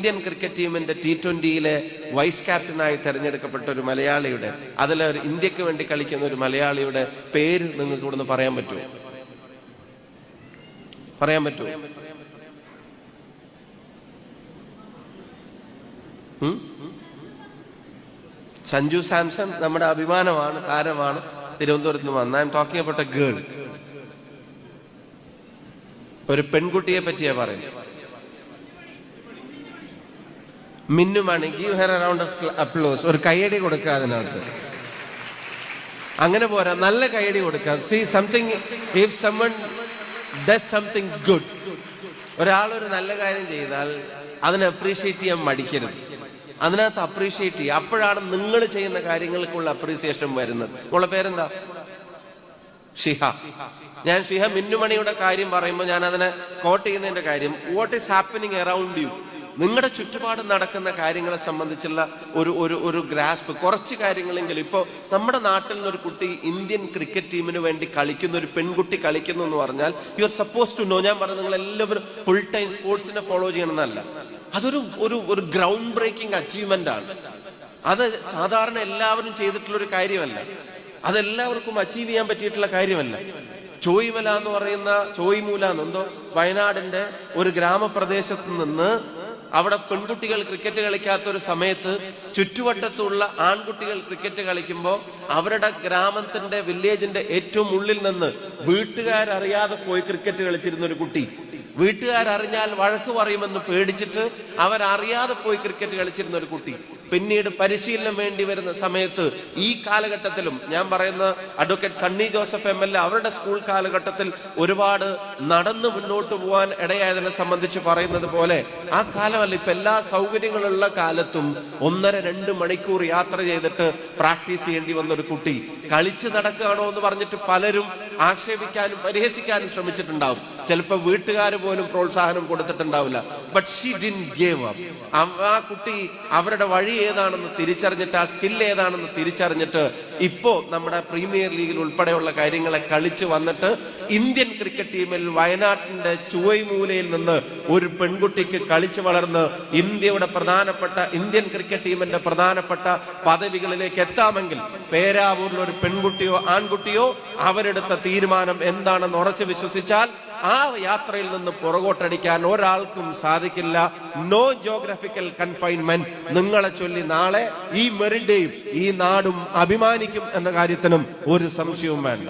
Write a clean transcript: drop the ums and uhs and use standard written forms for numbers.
Indian cricket ടീമിന്റെ T20 vice ക്യാപ്റ്റനായി തെരഞ്ഞെടുക്കപ്പെട്ട ഒരു മലയാളിയുടെ, അതിൽ ഇന്ത്യക്ക് വേണ്ടി കളിക്കുന്ന ഒരു മലയാളിയുടെ പേര് നിങ്ങൾക്ക് ഇവിടുന്ന് പറയാൻ പറ്റുമോ? പറയാൻ പറ്റുമോ? സഞ്ജു സാംസൺ നമ്മുടെ അഭിമാനമാണ്, താരമാണ്, തിരുവനന്തപുരത്ത് നിന്ന് വന്ന. I am talking about a girl. ഒരു പെൺകുട്ടിയെ പറ്റിയാ പറയുന്നത്. Minnumani, give her a round of applause. ഒരു കയ്യടി കൊടുക്കുക അതിനകത്ത്. അങ്ങനെ പോരാ, നല്ല കയ്യടി കൊടുക്കുക. See something, if someone does something good, ഒരാളൊരു നല്ല കാര്യം ചെയ്താൽ അതിനെ അപ്രീഷിയേറ്റ് ചെയ്യാൻ മടിക്കരുത്. അതിനകത്ത് അപ്രീഷിയേറ്റ് ചെയ്യുക. അപ്പോഴാണ് നിങ്ങൾ ചെയ്യുന്ന കാര്യങ്ങൾക്കുള്ള അപ്രീസിയേഷൻ വരുന്നത്. നിങ്ങളുടെ പേരെന്താ? ഷിഹ. ഞാൻ ഷിഹ മിന്നുമണിയുടെ കാര്യം പറയുമ്പോൾ ഞാൻ അതിനെ കോട്ട് ചെയ്യുന്നതിന്റെ കാര്യം, what is happening around you, നിങ്ങളുടെ ചുറ്റുപാട് നടക്കുന്ന കാര്യങ്ങളെ സംബന്ധിച്ചുള്ള ഒരു ഗ്രാസ്പ്, കുറച്ച് കാര്യങ്ങളെങ്കിലും. ഇപ്പോ നമ്മുടെ നാട്ടിൽ നിന്നൊരു കുട്ടി ഇന്ത്യൻ ക്രിക്കറ്റ് ടീമിന് വേണ്ടി കളിക്കുന്ന, ഒരു പെൺകുട്ടി കളിക്കുന്നു എന്ന് പറഞ്ഞാൽ you are suppose to know. ഞാൻ പറഞ്ഞു, നിങ്ങൾ എല്ലാവരും ഫുൾ ടൈം സ്പോർട്സിനെ ഫോളോ ചെയ്യണമെന്നല്ല. അതൊരു ഗ്രൗണ്ട് ബ്രേക്കിംഗ് അച്ചീവ്മെന്റ് ആണ്. അത് സാധാരണ എല്ലാവരും ചെയ്തിട്ടുള്ള ഒരു കാര്യമല്ല. അതെല്ലാവർക്കും അച്ചീവ് ചെയ്യാൻ പറ്റിയിട്ടുള്ള കാര്യമല്ല. ചോയ്മല എന്ന് പറയുന്ന, ചോയ്മൂല എന്നെന്തോ, വയനാടിന്റെ ഒരു ഗ്രാമപ്രദേശത്ത് നിന്ന് അവിടെ പെൺകുട്ടികൾ ക്രിക്കറ്റ് കളിക്കാത്ത ഒരു സമയത്ത് ചുറ്റുവട്ടത്തുള്ള ആൺകുട്ടികൾ ക്രിക്കറ്റ് കളിക്കുമ്പോൾ അവരുടെ ഗ്രാമത്തിന്റെ, വില്ലേജിന്റെ ഏറ്റവും ഉള്ളിൽ നിന്ന് വീട്ടുകാരറിയാതെ പോയി ക്രിക്കറ്റ് കളിച്ചിരുന്ന ഒരു കുട്ടി, വീട്ടുകാരറിഞ്ഞാൽ വഴക്ക് പറയുമെന്ന് പേടിച്ചിട്ട് അവരറിയാതെ പോയി ക്രിക്കറ്റ് കളിച്ചിരുന്ന ഒരു കുട്ടി, പിന്നീട് പരിശീലനം വേണ്ടി വരുന്ന സമയത്ത് ഈ കാലഘട്ടത്തിലും, ഞാൻ പറയുന്ന അഡ്വക്കേറ്റ് സണ്ണി ജോസഫ് MLA അവരുടെ സ്കൂൾ കാലഘട്ടത്തിൽ ഒരുപാട് നടന്നു മുന്നോട്ട് പോകാൻ ഇടയായതിനെ സംബന്ധിച്ച് പറയുന്നത് പോലെ, ആ കാലമല്ല, ഇപ്പൊ എല്ലാ സൗകര്യങ്ങളുള്ള കാലത്തും 1.5-2 മണിക്കൂർ യാത്ര ചെയ്തിട്ട് പ്രാക്ടീസ് ചെയ്യേണ്ടി വന്ന ഒരു കുട്ടി കളിച്ചു നടക്കുകയാണോ എന്ന് പറഞ്ഞിട്ട് പലരും ആക്ഷേപിക്കാനും പരിഹസിക്കാനും ശ്രമിച്ചിട്ടുണ്ടാവും. ചിലപ്പോൾ വീട്ടുകാർ പോലും പ്രോത്സാഹനം കൊടുത്തിട്ടുണ്ടാവില്ല. But she didn't give up. ആ കുട്ടി അവരുടെ വഴി ഏതാണെന്ന് തിരിച്ചറിഞ്ഞിട്ട്, ആ സ്കിൽ ഏതാണെന്ന് തിരിച്ചറിഞ്ഞിട്ട് ഇപ്പോ നമ്മുടെ പ്രീമിയർ ലീഗിൽ ഉൾപ്പെടെയുള്ള കാര്യങ്ങളെ കളിച്ചു വന്നിട്ട് ഇന്ത്യൻ ക്രിക്കറ്റ് ടീമിൽ വയനാട്ടിന്റെ ചുവൈമൂലയിൽ നിന്ന് ഒരു പെൺകുട്ടിക്ക് കളിച്ചു വളർന്ന് ഇന്ത്യയുടെ പ്രധാനപ്പെട്ട, ഇന്ത്യൻ ക്രിക്കറ്റ് ടീമിന്റെ പ്രധാനപ്പെട്ട പദവികളിലേക്ക് എത്താമെങ്കിൽ പേരാവൂരിൽ ഒരു പെൺകുട്ടിയോ ആൺകുട്ടിയോ അവരെടുത്ത തീരുമാനം എന്താണെന്ന് ഉറച്ചു വിശ്വസിച്ചാൽ ആ യാത്രയിൽ നിന്ന് പുറകോട്ടടിക്കാൻ ഒരാൾക്കും സാധിക്കില്ല. No geographical confinement. നിങ്ങളെ ചൊല്ലി നാളെ ഈ മെറിന്റെയും ഈ നാടും അഭിമാനിക്കും എന്ന കാര്യത്തിനും ഒരു സംശയവും വേണ്ട.